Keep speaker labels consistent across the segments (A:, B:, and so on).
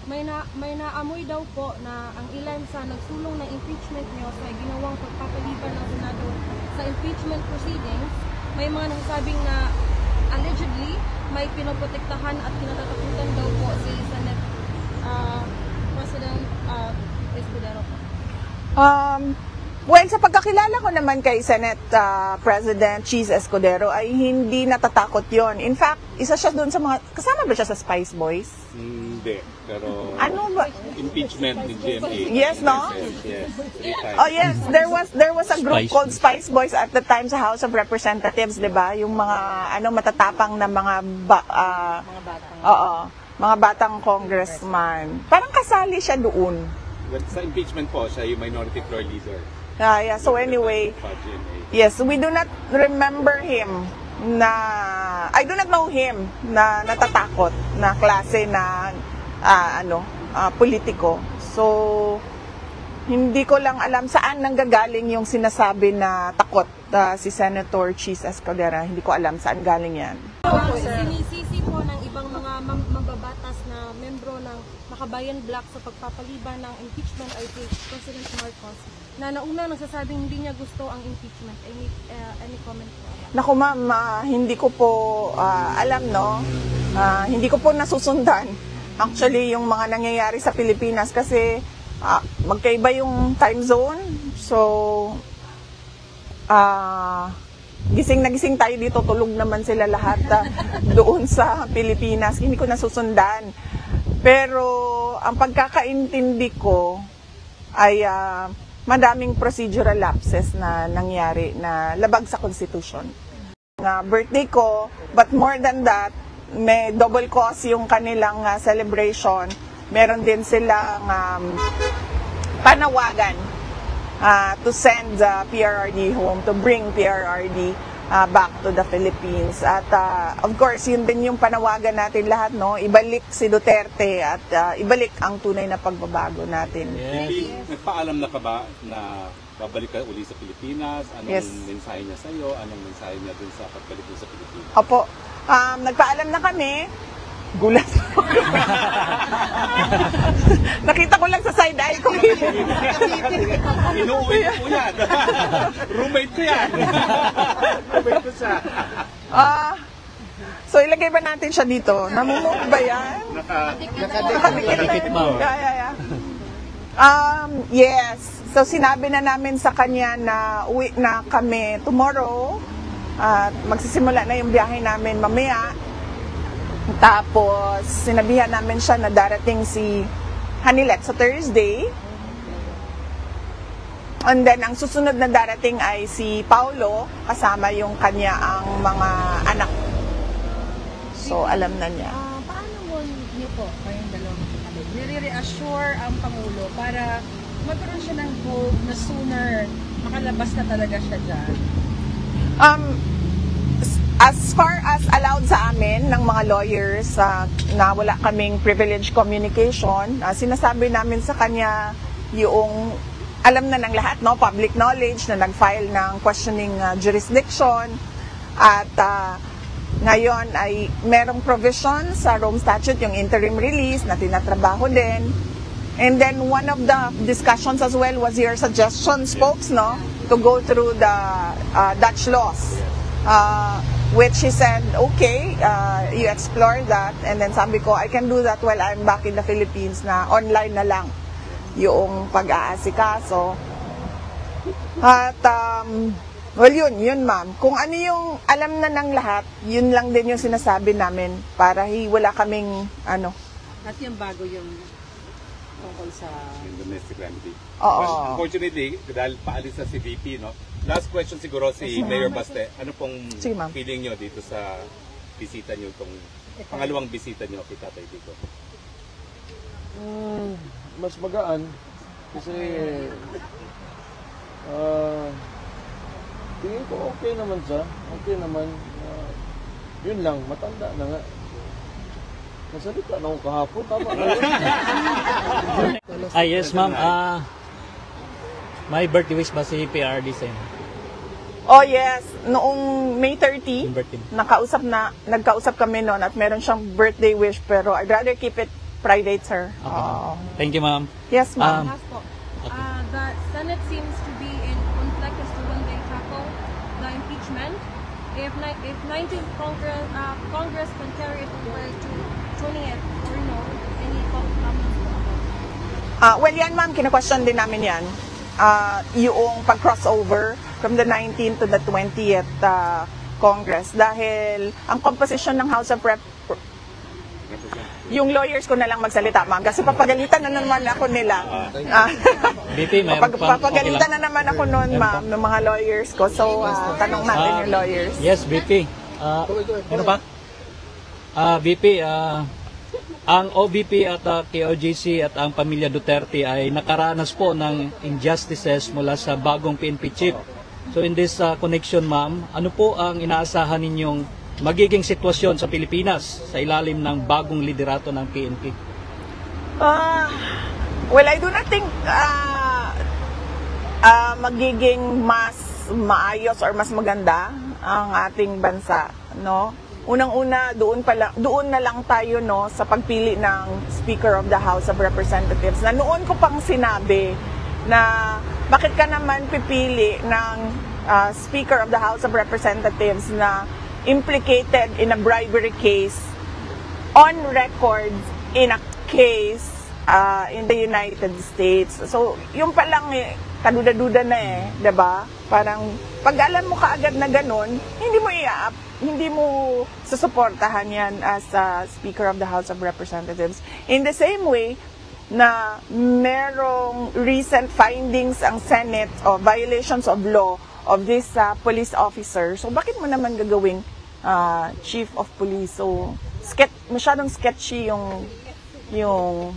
A: May naamoy daw po na ang ilan sa nagsulong ng impeachment niyo sa ginawang pagpapaliban ng Senado sa impeachment proceedings, may mga nagsasabing na allegedly may pinoprotektahan at kinatatakutan daw po si Senate President Escudero po.
B: Well, sa pagkakilala ko naman kay Senate President Cheese Escudero ay hindi natatakot yon. In fact, isa siya doon sa mga, kasama ba siya sa Spice Boys?
C: Hindi, pero
B: ano ba?
C: Impeachment ni GMA.
B: Yes, no?
C: Yes.
B: Oh yes, there was a group called Spice Boys at the time sa House of Representatives, 'di ba? Yung mga matatapang na mga mga batang congressman. Parang kasali siya doon.
C: But sa impeachment po, siya yung minority floor leader.
B: Yeah. So anyway, yes, we do not remember him I do not know him na natatakot na klase na politiko. So hindi ko lang alam saan nanggagaling yung sinasabi na takot si Senator Cheese Escudero. Hindi ko alam saan galing yan.
A: Sinisisi po ng ibang mga mambabatas na membro ng Makabayan Bloc sa pagpapaliban ng impeachment ay kay President Marcos na nauna nagsasabing hindi niya gusto ang impeachment. Any comment po?
B: Naku ma'am, hindi ko po alam, no? Hindi ko po nasusundan actually yung mga nangyayari sa Pilipinas kasi magkaiba yung time zone. So, gising na gising tayo dito, tulog naman sila lahat doon sa Pilipinas. Hindi ko nasusundan. Pero ang pagkakaintindi ko ay madaming procedural lapses na nangyari na labag sa Constitution. Birthday ko, but more than that, may double cause yung kanilang celebration. Meron din silang panawagan to send PRRD home, to bring PRRD back to the Philippines. At of course, yun din yung panawagan natin lahat, no? Ibalik si Duterte at ibalik ang tunay na pagbabago natin.
C: Yes. Nagpaalam na ka ba na babalik ka uli sa Pilipinas? Anong mensahe niya sa iyo? Anong mensahe niya dun sa pagbalik mo sa Pilipinas?
B: Opo. Nagpaalam na kami. Gulat. Nakita ko lang sa side eye ko.
C: Inuwi ko yan. Roommate ko yan. Roommate ko siya.
B: So ilagay ba natin siya dito? Namumove ba yan?
C: Nakadikit mo.
B: Yeah. Yes. So sinabi na namin sa kanya na uwi na kami tomorrow. At magsisimula na yung biyahe namin mamaya. Tapos, sinabihan namin siya na darating si Hanilet sa Thursday. And then, ang susunod na darating ay si Paulo, kasama yung kanya ang mga anak. So, alam na niya.
D: Paano niyo po, kayong dalawang kapatid, nire-reassure ang Pangulo para magkaroon siya ng hope na sooner makalabas na talaga siya dyan?
B: As far as allowed sa amin ng mga lawyers na wala kaming privileged communication, sinasabi namin sa kanya yung alam na ng lahat, no, public knowledge na nag-file ng questioning jurisdiction at ngayon ay merong provision sa Rome Statute, yung interim release na tinatrabaho din. And then one of the discussions as well was your suggestions, folks, no, to go through the Dutch laws. Which he said, okay, you explore that. And then sabi ko, I can do that while I'm back in the Philippines na online na lang yung pag-aasikaso. At, well yun ma'am. Kung ano yung alam na ng lahat, yun lang din yung sinasabi namin para wala kaming,
D: At yung bago yung tungkol sa
C: domestic remedy.
B: Oo.
C: Well, unfortunately, dahil paalis na si VP, no? Last question siguro si Mayor Baste. Ano pong feeling nyo dito sa bisita nyo, itong pangalawang bisita nyo kay Tatay Diggo?
E: Mas magaan. Kasi tingin ko okay naman siya. Okay naman. Yun lang, matanda na nga. Masalita na ako kahapon. Tama na yun.
F: Yes ma'am. My birthday wish ba si PRD sa inyo?
B: Oh yes, noong May 30, nagkausap kami noon at meron siyang birthday wish pero I'd rather keep it private, sir.
F: Okay.
B: Oo.
F: Thank you, ma'am.
B: Yes, ma'am.
A: Last po. The Senate seems to be in conflict as to when they tackle the impeachment. If 19th Congress can carry it over to 20th or no, any public comments po about it?
B: Well, yan ma'am, kina-question din namin yan. Yung pag-crossover from the 19th to the 20th Congress. Dahil ang composition ng House of Rep, yung lawyers ko na lang magsalita, ma'am. Kasi papagalitan na naman ako nila.
F: BP, may
B: Papagalitan na naman ako noon, ma'am, ng mga lawyers ko. So, tanong natin yung lawyers.
F: Yes, BP. Ano pa? BP, ang OVP at KOJC at ang pamilya Duterte ay nakaranas po ng injustices mula sa bagong PNP chief. So in this connection, ma'am, ano po ang inaasahan ninyong magiging sitwasyon sa Pilipinas sa ilalim ng bagong liderato ng PNP?
B: Well, I do not think magiging mas maayos or mas maganda ang ating bansa, no? Unang-una, doon na lang tayo, no, sa pagpili ng Speaker of the House of Representatives. Na noon ko pang sinabi na bakit ka naman pipili ng Speaker of the House of Representatives na implicated in a bribery case on record in a case in the United States. So, yung palang kaduda-duda na diba? Parang pag alam mo kaagad na ganun, hindi mo susuportahan yan as Speaker of the House of Representatives. In the same way na merong recent findings ang Senate of violations of law of this police officer. So, bakit mo naman gagawing Chief of Police? So, masyadong sketchy yung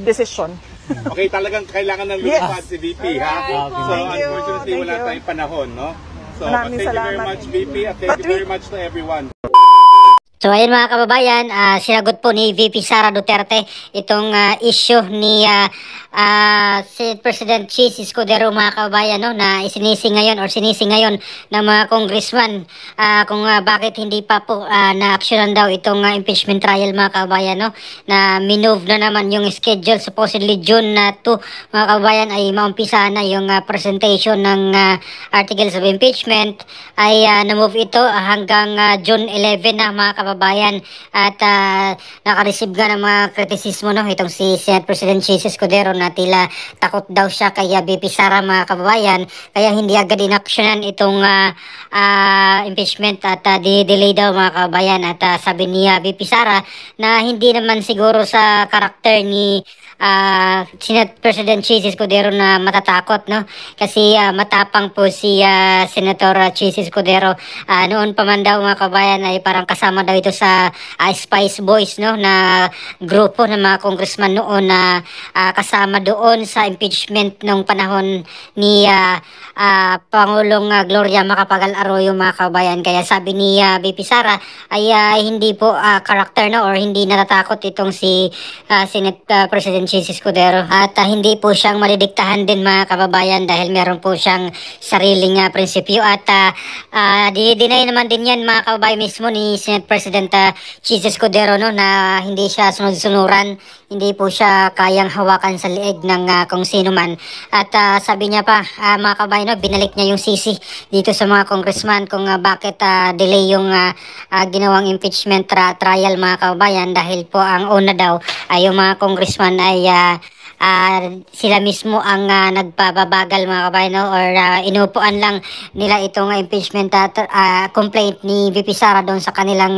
B: decision.
C: Okay, talagang kailangan ng lumipad si VP, ha? So,
B: Thank you.
C: unfortunately, wala tayong panahon, no? So,
B: Maraming
C: thank you very
B: salamat.
C: much, VP, at thank you very much to everyone.
G: So ayun mga kababayan, sinagot po ni VP Sara Duterte itong issue ni Senate President Chis Escudero mga kababayan, no, na sinisi ngayon ng mga congressman kung bakit hindi pa po na-actionan daw itong impeachment trial mga kababayan, no, na minove na naman yung schedule supposedly June 2 mga kababayan ay maumpisa na yung presentation ng articles of impeachment ay na-move ito hanggang June 11 na mga kababayan at naka-receive nga ng mga kritisismo, no, itong si Senate President Chis Escudero na tila takot daw siya kay VP Sara mga kababayan, kaya hindi agad inaksyonan itong impeachment at di-delay daw mga kababayan. At sabi ni VP Sara na hindi naman siguro sa karakter ni Senate President Chis Escudero na matatakot, no, kasi matapang po si Senator Chis Escudero. Noon pa man daw mga kabayan ay parang kasama daw ito sa Spice Boys, no, na grupo ng mga congressman noon na kasama doon sa impeachment ng panahon ni Pangulong Gloria Macapagal Arroyo mga kabayan. Kaya sabi ni VP Sara ay hindi po karakter, no, or hindi natatakot itong si Senate President Chis Escudero at hindi po siyang madidiktahan din mga kababayan dahil meron po siyang sariling prinsipyo at dinay naman din yan mga kababayan mismo ni Senate President Chis Escudero, no, na hindi siya sunod-sunuran, hindi po siya kayang hawakan sa liig ng kung sino man. At sabi niya pa mga kababayan, no, binalik niya yung sisi dito sa mga congressman kung bakit delay yung ginawang impeachment trial mga kababayan dahil po ang una daw ay yung mga congressman ay sila mismo ang nagpababagal mga kabayan, no, or inupuan lang nila itong impeachment complaint ni VP Sara doon sa kanilang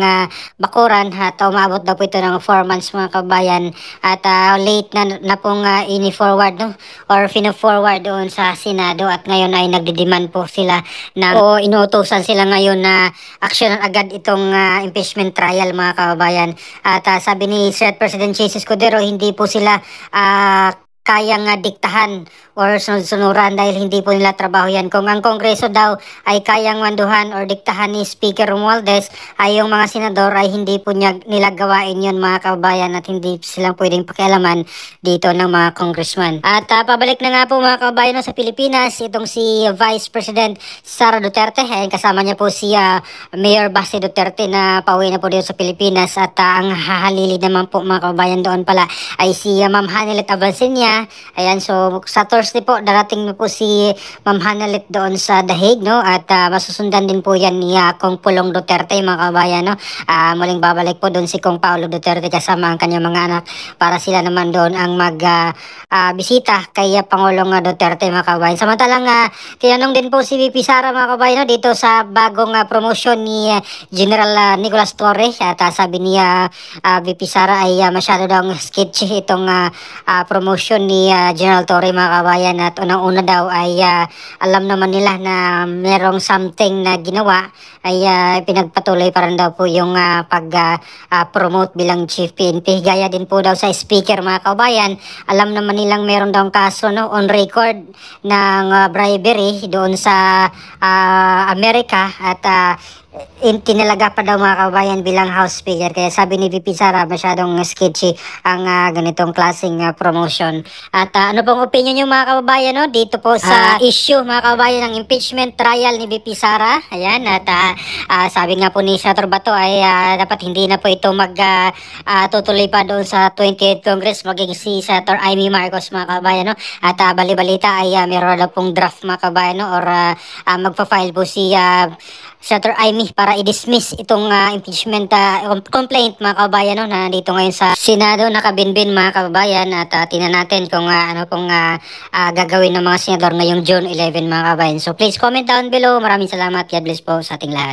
G: bakuran at umabot daw po ito ng 4 months mga kabayan at late na pong ini-forward, no, or fino-forward doon sa Senado at ngayon ay nagdidemand po sila na inuutosan sila ngayon na aksyonan agad itong impeachment trial mga kababayan. At sabi ni Senate President Chis Escudero hindi po sila kayang diktahan or sunod-sunuran dahil hindi po nila trabaho yan. Kung ang Kongreso daw ay kayang manduhan or diktahan ni Speaker Romualdez, ay yung mga senador ay hindi po nila gawain yun mga kababayan, at hindi silang pwedeng pakialaman dito ng mga congressman. At pabalik na nga po mga kababayan sa Pilipinas, itong si Vice President Sara Duterte, kasama niya po si Mayor Baste Duterte na pauwi na po dito sa Pilipinas, at ang hahalili naman po mga kababayan doon pala ay si Ma'am Hanelet Abalcenia. Ayan, so sa Thursday po darating na po si Ma'am Hanelet doon sa The Hague, no, at masusundan din po yan ni Kong Pulong Duterte mga kababayan, no. Muling babalik po doon si Kong Paulo Duterte kasama ang kanyang mga anak para sila naman doon ang bisita kay Pangulong Duterte mga kababayan. Samantalang tinanong din po si VP Sara mga kababayan, no, dito sa bagong promotion ni General Nicolas Torre, at sabi niya VP Sara ay masyado daw sketchy itong promotion ni General Torre mga kababayan, at unang-una daw ay alam naman nila na merong something na ginawa, ay pinagpatuloy pa rin daw po yung pag-promote bilang Chief PNP. Gaya din po daw sa Speaker mga kababayan, alam naman nilang meron daw kaso, no, on record ng bribery doon sa Amerika, at tinalaga pa daw mga kababayan bilang House Speaker. Kaya sabi ni VP Sara, masyadong sketchy ang ganitong klaseng promotion. At ano pong opinion nyo mga kababayan, no, dito po sa issue mga kababayan ng impeachment trial ni VP Sara? Ayan, at sabi nga po ni Senator Bato ay dapat hindi na po ito tutuloy pa doon sa 28th Congress, maging si Senator Amy Marcos mga kababayan, no? At bali-balita ay meron na pong draft mga kababayan, no, or magpa-file po si Senator Amy para i-dismiss itong impeachment complaint mga kababayan, no, na dito ngayon sa Senado nakabinbin mga kababayan. At tingnan natin kung ano pong gagawin ng mga senador ngayong June 11 mga kababayan. So please comment down below. Maraming salamat. God bless po sa ating lahat.